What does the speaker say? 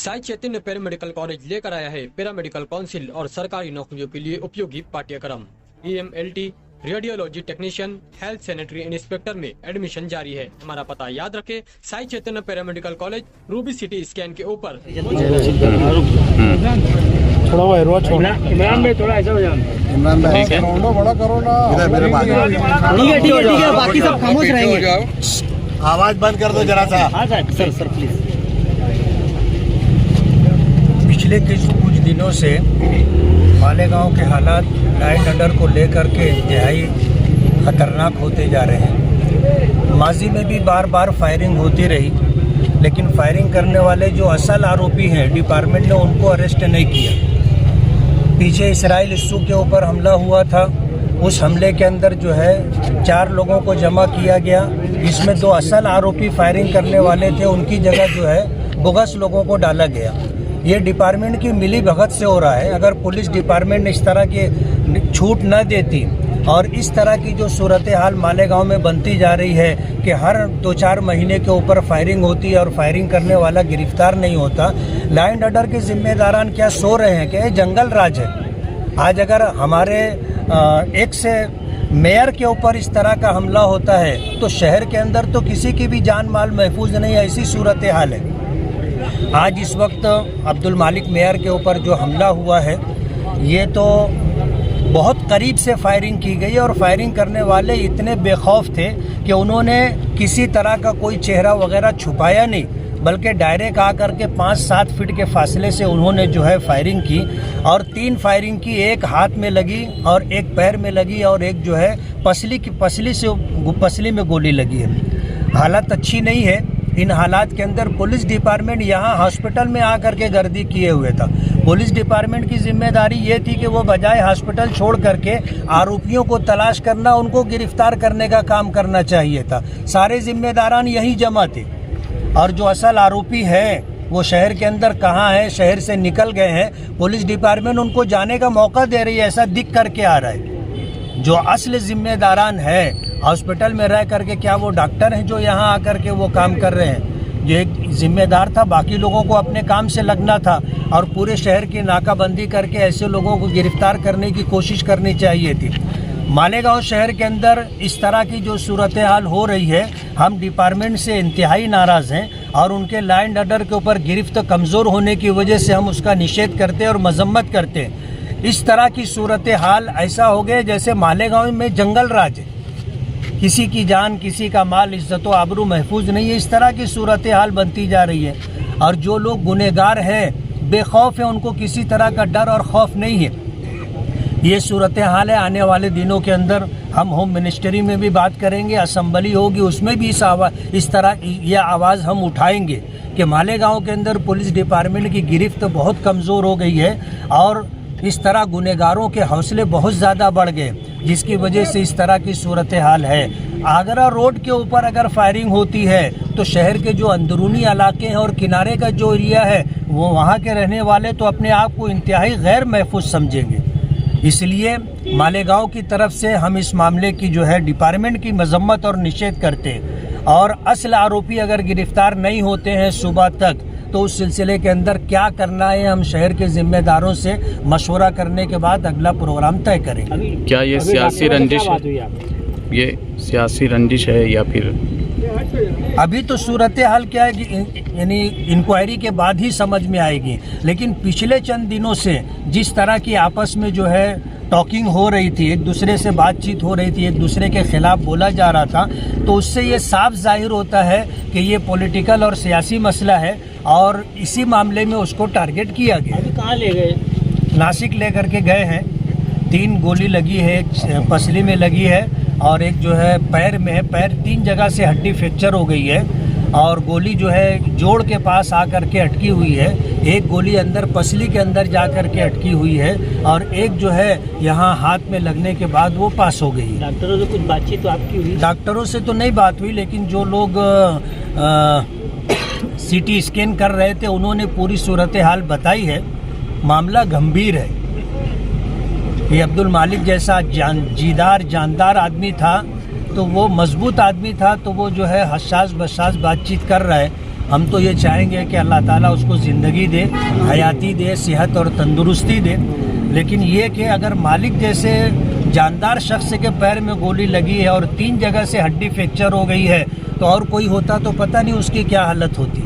Sai Chaitanya paramedical college लेकर आया है पैरामेडिकल काउंसिल और सरकारी नौकरियों के लिए उपयोगी पाठ्यक्रम। EMLT, radiology technician, health sanitary inspector में एडमिशन जारी है। हमारा पता याद रखें, Sai Chaitanya paramedical college, Ruby City Scan के ऊपर। थोड़ा वो छोड़ना इमरान भाई, थोड़ा ऐसा हो जाओ। इमरान भाई बड़ा करो ना। ठीक है, बाकी सब खामोश रहेंगे। आवाज बंद कर दो जरा सा। हाँ सर प्लीज। पिछले कुछ दिनों से मालेगांव के हालात लाइन ऑर्डर को लेकर के इंतहाई खतरनाक होते जा रहे हैं। माजी में भी बार बार फायरिंग होती रही, लेकिन फायरिंग करने वाले जो असल आरोपी हैं डिपार्टमेंट ने उनको अरेस्ट नहीं किया। पीछे इसराइल इस्सू के ऊपर हमला हुआ था, उस हमले के अंदर जो है 4 लोगों को जमा किया गया, जिसमें 2 असल आरोपी फायरिंग करने वाले थे, उनकी जगह जो है बोगस लोगों को डाला गया। ये डिपार्टमेंट की मिली भगत से हो रहा है। अगर पुलिस डिपार्टमेंट इस तरह की छूट न देती और इस तरह की जो सूरत हाल मालेगांव में बनती जा रही है कि हर 2-4 महीने के ऊपर फायरिंग होती है और फायरिंग करने वाला गिरफ्तार नहीं होता, लाइन ऑर्डर के जिम्मेदारान क्या सो रहे हैं कि ये जंगल राज है। आज अगर हमारे एक से मेयर के ऊपर इस तरह का हमला होता है तो शहर के अंदर तो किसी की भी जान माल महफूज नहीं, ऐसी सूरत हाल है। आज इस वक्त अब्दुल मालिक मेयर के ऊपर जो हमला हुआ है, ये तो बहुत करीब से फायरिंग की गई और फायरिंग करने वाले इतने बेखौफ थे कि उन्होंने किसी तरह का कोई चेहरा वगैरह छुपाया नहीं, बल्कि डायरेक्ट आकर के 5-7 फीट के फासले से उन्होंने जो है फायरिंग की। और 3 फायरिंग की, एक हाथ में लगी और एक पैर में लगी और एक जो है पसली में गोली लगी है। हालत अच्छी नहीं है। इन हालात के अंदर पुलिस डिपार्टमेंट यहाँ हॉस्पिटल में आकर के गर्दी किए हुए था। पुलिस डिपार्टमेंट की जिम्मेदारी ये थी कि वो बजाय हॉस्पिटल छोड़ करके आरोपियों को तलाश करना, उनको गिरफ्तार करने का काम करना चाहिए था। सारे जिम्मेदारान यहीं जमा थे और जो असल आरोपी हैं वो शहर के अंदर कहाँ है, शहर से निकल गए हैं। पुलिस डिपार्टमेंट उनको जाने का मौका दे रही है, ऐसा दिख करके आ रहा है। जो असल जिम्मेदारान है हॉस्पिटल में रह करके, क्या वो डॉक्टर हैं जो यहाँ आकर के वो काम कर रहे हैं? जो एक जिम्मेदार था, बाकी लोगों को अपने काम से लगना था और पूरे शहर की नाकाबंदी करके ऐसे लोगों को गिरफ्तार करने की कोशिश करनी चाहिए थी। मालेगांव शहर के अंदर इस तरह की जो सूरत हाल हो रही है, हम डिपार्टमेंट से इंतहाई नाराज़ हैं और उनके लाइन ऑर्डर के ऊपर गिरफ्त कमज़ोर होने की वजह से हम उसका निषेध करते और मजम्मत करते हैं। इस तरह की सूरत हाल ऐसा हो गया जैसे मालेगांव में जंगल राज है, किसी की जान, किसी का माल, इज्जत व आबरू महफूज नहीं है। इस तरह की सूरत हाल बनती जा रही है और जो लोग गुनहगार हैं, बेखौफ हैं, उनको किसी तरह का डर और खौफ नहीं है। ये सूरत हाल है। आने वाले दिनों के अंदर हम होम मिनिस्ट्री में भी बात करेंगे, असम्बली होगी, उसमें भी इस तरह यह आवाज़ हम उठाएंगे कि मालेगांव के अंदर पुलिस डिपार्टमेंट की गिरफ्त बहुत कमज़ोर हो गई है और इस तरह गुनहगारों के हौसले बहुत ज़्यादा बढ़ गए, जिसकी वजह से इस तरह की सूरत हाल है। आगरा रोड के ऊपर अगर फायरिंग होती है तो शहर के जो अंदरूनी इलाके हैं और किनारे का जो एरिया है, वो वहाँ के रहने वाले तो अपने आप को इंतहाई गैर महफूज समझेंगे। इसलिए मालेगांव की तरफ से हम इस मामले की जो है डिपार्टमेंट की मजम्मत और निषेध करते हैं और असल आरोपी अगर गिरफ्तार नहीं होते हैं सुबह तक, तो उस सिलसिले के अंदर क्या करना है हम शहर के जिम्मेदारों से मशवरा करने के बाद अगला प्रोग्राम तय करेंगे। क्या ये सियासी रंजिश है? ये सियासी रंजिश है या फिर अभी तो सूरत हाल क्या है कि यानी इंक्वायरी के बाद ही समझ में आएगी, लेकिन पिछले चंद दिनों से जिस तरह की आपस में जो है टॉकिंग हो रही थी, एक दूसरे से बातचीत हो रही थी, एक दूसरे के खिलाफ बोला जा रहा था, तो उससे ये साफ जाहिर होता है कि ये पॉलिटिकल और सियासी मसला है और इसी मामले में उसको टारगेट किया गया। अभी कहाँ ले गए? नासिक लेकर के गए हैं। 3 गोली लगी है, एक पसली में लगी है और एक जो है पैर में है। पैर 3 जगह से हड्डी फ्रैक्चर हो गई है और गोली जो है जोड़ के पास आकर के अटकी हुई है। एक गोली अंदर पसली के अंदर जा कर के अटकी हुई है और एक जो है यहाँ हाथ में लगने के बाद वो पास हो गई। डॉक्टरों से कुछ बातचीत तो आपकी हुई? डॉक्टरों से तो नहीं बात हुई, लेकिन जो लोग CT स्कैन कर रहे थे उन्होंने पूरी सूरत हाल बताई है। मामला गंभीर है। ये अब्दुल मालिक जैसा जानदार आदमी था, तो वो मजबूत आदमी था, तो वो जो है हसास बसास बातचीत कर रहा है हम तो ये चाहेंगे कि अल्लाह ताला उसको ज़िंदगी दे, हयाती दे, सेहत और तंदुरुस्ती दे। लेकिन ये कि अगर मालिक जैसे जानदार शख्स के पैर में गोली लगी है और 3 जगह से हड्डी फ्रैक्चर हो गई है, तो और कोई होता तो पता नहीं उसकी क्या हालत होती।